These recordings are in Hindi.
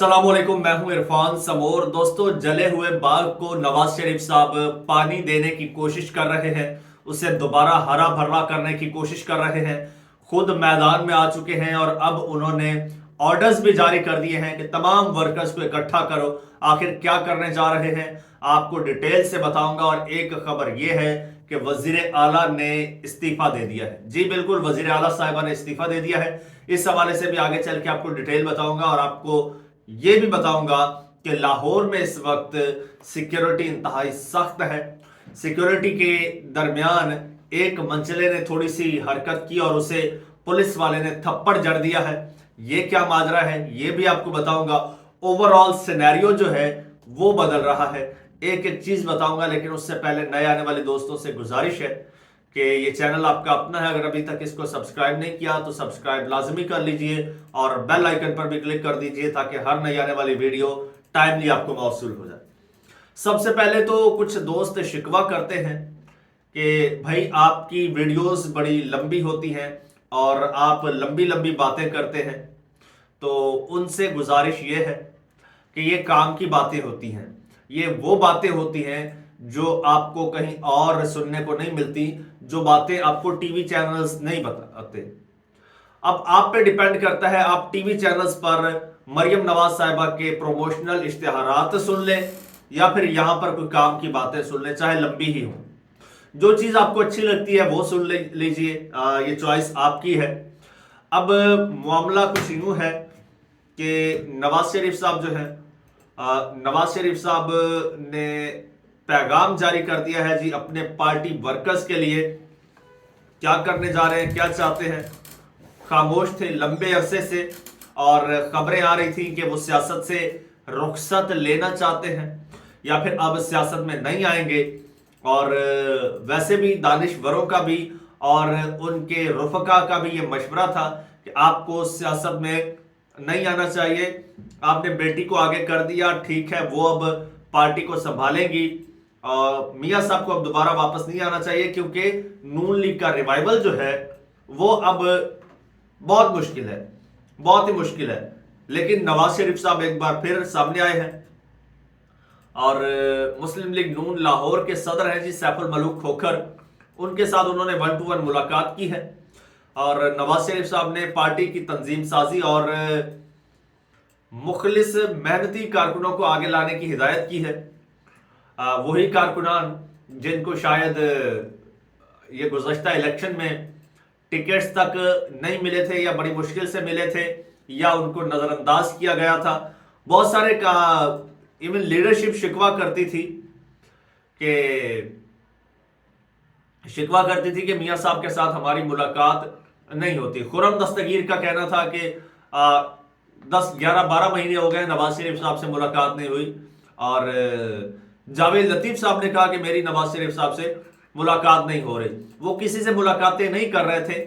अस्सलामुअलैकुम, मैं हूं इरफान समोर। दोस्तों, जले हुए बाग को नवाज शरीफ साहब पानी देने की कोशिश कर रहे हैं, उसे दोबारा हरा भरा करने की कोशिश कर रहे हैं। खुद मैदान में आ चुके हैं और अब उन्होंने ऑर्डर्स भी जारी कर दिए हैं कि तमाम वर्कर्स को इकट्ठा करो। आखिर क्या करने जा रहे हैं आपको डिटेल से बताऊंगा। और एक खबर यह है कि वजीर आला ने इस्तीफा दे दिया है। जी बिल्कुल, वजीर आला साहिबा ने इस्तीफा दे दिया है। इस हवाले से भी आगे चल के आपको डिटेल बताऊंगा और आपको ये भी बताऊंगा कि लाहौर में इस वक्त सिक्योरिटी इंतहाई सख्त है। सिक्योरिटी के दरमियान एक मंचले ने थोड़ी सी हरकत की और उसे पुलिस वाले ने थप्पड़ जड़ दिया है। ये क्या माजरा है ये भी आपको बताऊंगा। ओवरऑल सिनेरियो जो है वो बदल रहा है। एक एक चीज बताऊंगा, लेकिन उससे पहले नए आने वाले दोस्तों से गुजारिश है कि ये चैनल आपका अपना है। अगर अभी तक इसको सब्सक्राइब नहीं किया तो सब्सक्राइब लाजमी कर लीजिए और बेल आइकन पर भी क्लिक कर दीजिए ताकि हर नई आने वाली वीडियो टाइमली आपको मौसूल हो जाए। सबसे पहले तो कुछ दोस्त शिकवा करते हैं कि भाई आपकी वीडियोस बड़ी लंबी होती हैं और आप लंबी लंबी बातें करते हैं। तो उनसे गुजारिश ये है कि ये काम की बातें होती हैं, ये वो बातें होती हैं जो आपको कहीं और सुनने को नहीं मिलती, जो बातें आपको टीवी चैनल्स नहीं बताते। अब आप पे डिपेंड करता है, आप टीवी चैनल्स पर मरियम नवाज साहिबा के प्रोमोशनल इश्तिहारात सुन लें या फिर यहां पर कोई काम की बातें सुन लें, चाहे लंबी ही हो। जो चीज आपको अच्छी लगती है वो सुन लीजिए, ये चॉइस आपकी है। अब मामला कुछ यूं है कि नवाज शरीफ साहब जो है, नवाज शरीफ साहब ने पैगाम जारी कर दिया है जी अपने पार्टी वर्कर्स के लिए। क्या करने जा रहे हैं, क्या चाहते हैं। खामोश थे लंबे अरसे से और खबरें आ रही थी कि वो सियासत से रुखसत लेना चाहते हैं या फिर अब सियासत में नहीं आएंगे। और वैसे भी दानिशवरों का भी और उनके रुफका का भी ये मशवरा था कि आपको सियासत में नहीं आना चाहिए। आपने बेटी को आगे कर दिया, ठीक है, वो अब पार्टी को संभालेंगी। मियां साहब को अब दोबारा वापस नहीं आना चाहिए क्योंकि नून लीग का रिवाइवल जो है वो अब बहुत मुश्किल है, बहुत ही मुश्किल है। लेकिन नवाज शरीफ साहब एक बार फिर सामने आए हैं और मुस्लिम लीग नून लाहौर के सदर हैं जी सैफुल मलूक खोखर, उनके साथ उन्होंने 1-to-1 मुलाकात की है। और नवाज शरीफ साहब ने पार्टी की तंजीम साजी और मुखलिस मेहनती कारकुनों को आगे लाने की हिदायत की है। वही कारकुनान जिनको शायद ये गुज़श्ता इलेक्शन में टिकट्स तक नहीं मिले थे या बड़ी मुश्किल से मिले थे या उनको नजरअंदाज किया गया था। बहुत सारे का इवन लीडरशिप शिकवा करती थी कि मियां साहब के साथ हमारी मुलाकात नहीं होती। खुरम दस्तगीर का कहना था कि 10-11-12 महीने हो गए नवाज शरीफ साहब से मुलाकात नहीं हुई। और जावेद लतीफ साहब ने कहा कि मेरी नवाज शरीफ साहब से मुलाकात नहीं हो रही। वो किसी से मुलाकातें नहीं कर रहे थे,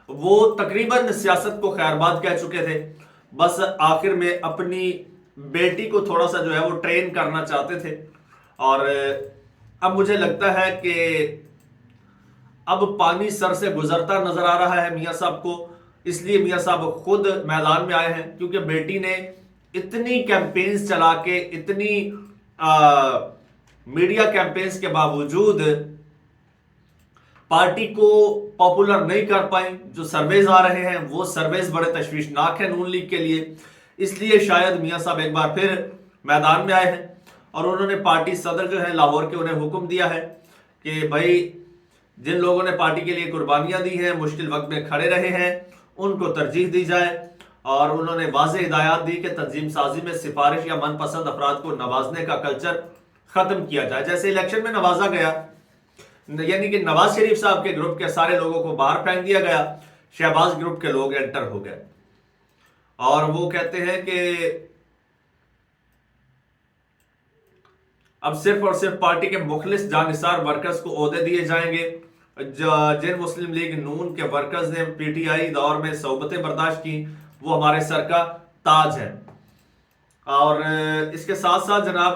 वो तकरीबन सियासत को खैरबाद कह चुके थे। बस आखिर में अपनी बेटी को थोड़ा सा जो है वो ट्रेन करना चाहते थे। और अब मुझे लगता है कि अब पानी सर से गुजरता नजर आ रहा है मियां साहब को। इसलिए मियां साहब खुद मैदान में आए हैं क्योंकि बेटी ने इतनी कैंपेन्स चला के, इतनी मीडिया कैंपेन्स के बावजूद पार्टी को पॉपुलर नहीं कर पाए। जो सर्वेज आ रहे हैं वो सर्वेज बड़े तशवीशनाक है नून लीग के लिए। इसलिए शायद मियां साहब एक बार फिर मैदान में आए हैं और उन्होंने पार्टी सदर जो है लाहौर के, उन्हें हुक्म दिया है कि भाई जिन लोगों ने पार्टी के लिए कुर्बानियां दी हैं, मुश्किल वक्त में खड़े रहे हैं, उनको तरजीह दी जाए। और उन्होंने वाज़ेह हिदायत दी कि तंजीम साजी में सिफारिश या मनपसंद अफराद को नवाजने का कल्चर खत्म किया जाए। जैसे इलेक्शन में नवाजा गया, यानी कि नवाज शरीफ साहब के ग्रुप के सारे लोगों को बाहर फेंक दिया गया, शहबाज ग्रुप के लोग एंटर हो गए। और वो कहते हैं कि अब सिर्फ और सिर्फ पार्टी के मुखलिस जानिसार वर्कर्स को ओहदे दिए जाएंगे। जिन मुस्लिम लीग नून के वर्कर्स ने पीटीआई दौर में सोबतें बर्दाश्त की वो हमारे सर का ताज है। और इसके साथ साथ जनाब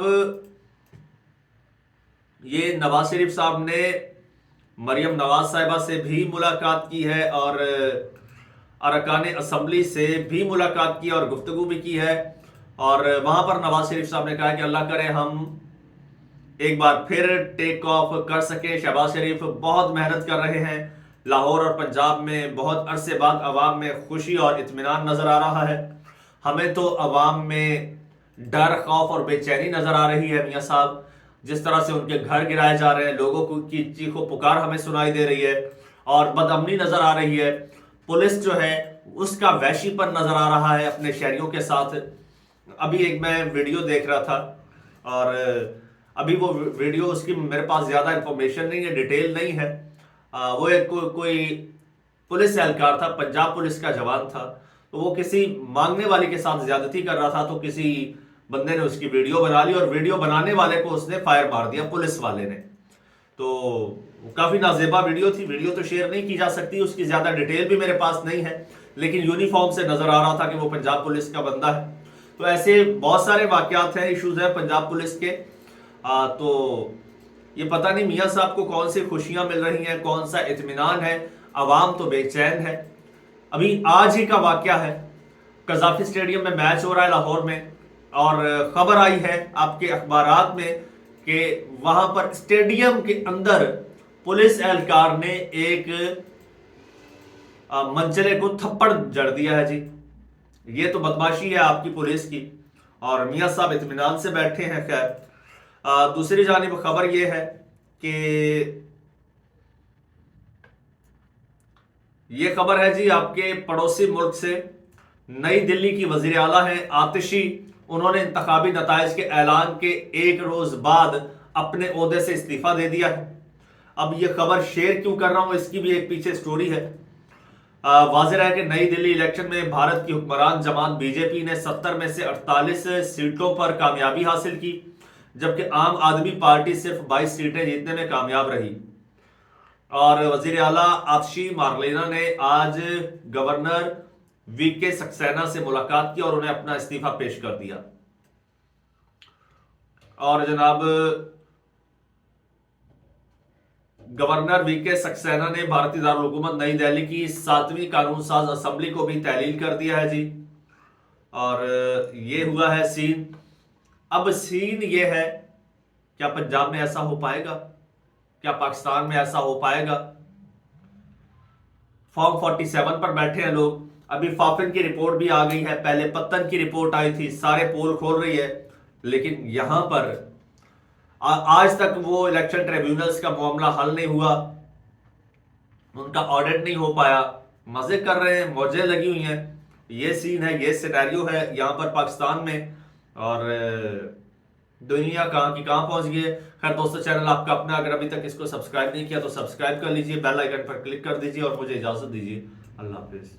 ये नवाज शरीफ साहब ने मरियम नवाज साहिबा से भी मुलाकात की है और अरकान असम्बली से भी मुलाकात की और गुफ्तगू भी की है। और वहां पर नवाज शरीफ साहब ने कहा कि अल्लाह करे हम एक बार फिर टेक ऑफ कर सके। शहबाज शरीफ बहुत मेहनत कर रहे हैं। लाहौर और पंजाब में बहुत अरसे बाद अवाम में खुशी और इत्मीनान नजर आ रहा है। हमें तो अवाम में डर, खौफ और बेचैनी नजर आ रही है मियां साहब। जिस तरह से उनके घर गिराए जा रहे हैं, लोगों की चीखों पुकार हमें सुनाई दे रही है और बदअमनी नजर आ रही है। पुलिस जो है उसका वहशीपन नजर आ रहा है अपने शहरियों के साथ। अभी एक मैं वीडियो देख रहा था और अभी वो वीडियो, उसकी मेरे पास ज्यादा इंफॉर्मेशन नहीं है, डिटेल नहीं है। वो एक कोई पुलिस एहलकार था, पंजाब पुलिस का जवान था। तो वो किसी मांगने वाले के साथ ज्यादती कर रहा था, तो किसी बंदे ने उसकी वीडियो बना ली और वीडियो बनाने वाले को उसने फायर मार दिया, पुलिस वाले ने। तो काफी नाजेबा वीडियो थी। वीडियो तो शेयर नहीं की जा सकती, उसकी ज्यादा डिटेल भी मेरे पास नहीं है, लेकिन यूनिफॉर्म से नजर आ रहा था कि वो पंजाब पुलिस का बंदा है। तो ऐसे बहुत सारे वाकयात हैं, इश्यूज हैं पंजाब पुलिस के। तो ये पता नहीं मियां साहब को कौन सी खुशियां मिल रही हैं, कौन सा इत्मीनान है। अवाम तो बेचैन है। अभी आज ही का वाकया है, कजाफी स्टेडियम में मैच हो रहा है लाहौर में, और खबर आई है आपके अखबारात में कि वहां पर स्टेडियम के अंदर पुलिस एहलकार ने एक मंचले को थप्पड़ जड़ दिया है जी। ये तो बदमाशी है आपकी पुलिस की, और मियां साहब इत्मीनान से बैठे हैं। खैर, दूसरी जानिब खबर यह है कि ये खबर है जी आपके पड़ोसी मुल्क से। नई दिल्ली की वजीर आला है आतिशी, उन्होंने इंतखाबी नताइज के ऐलान के एक रोज बाद अपने ओहदे से इस्तीफा दे दिया है। अब ये खबर शेयर क्यों कर रहा हूं, इसकी भी एक पीछे स्टोरी है। वाज़ेह है कि नई दिल्ली इलेक्शन में भारत की हुक्मरान जमात बीजेपी ने 70 में से 48 सीटों पर कामयाबी हासिल की, जबकि आम आदमी पार्टी सिर्फ 22 सीटें जीतने में कामयाब रही। और वजीर आला आतिशी मार्लेना ने आज गवर्नर वीके सक्सेना से मुलाकात की और उन्हें अपना इस्तीफा पेश कर दिया। और जनाब, गवर्नर वीके सक्सेना ने भारतीय दारुल हुकूमत नई दिल्ली की 7वीं कानून साज असेंबली को भी तहलील कर दिया है जी। और ये हुआ है सीन। अब सीन ये है, क्या पंजाब में ऐसा हो पाएगा? क्या पाकिस्तान में ऐसा हो पाएगा? फॉर्म 47 पर बैठे हैं लोग। अभी फाफिन की रिपोर्ट भी आ गई है, पहले पत्तन की रिपोर्ट आई थी, सारे पोल खोल रही है, लेकिन यहां पर आज तक वो इलेक्शन ट्रिब्यूनल्स का मामला हल नहीं हुआ, उनका ऑडिट नहीं हो पाया। मजे कर रहे हैं, मौजें लगी हुई हैं। ये सीन है, ये सिनेरियो है यहां पर पाकिस्तान में। और दुनिया कहां की कहां पहुंच गई है। खैर दोस्तों, चैनल आपका अपना, अगर अभी तक इसको सब्सक्राइब नहीं किया तो सब्सक्राइब कर लीजिए, बेल आइकन पर क्लिक कर दीजिए और मुझे इजाजत दीजिए। अल्लाह हाफिज।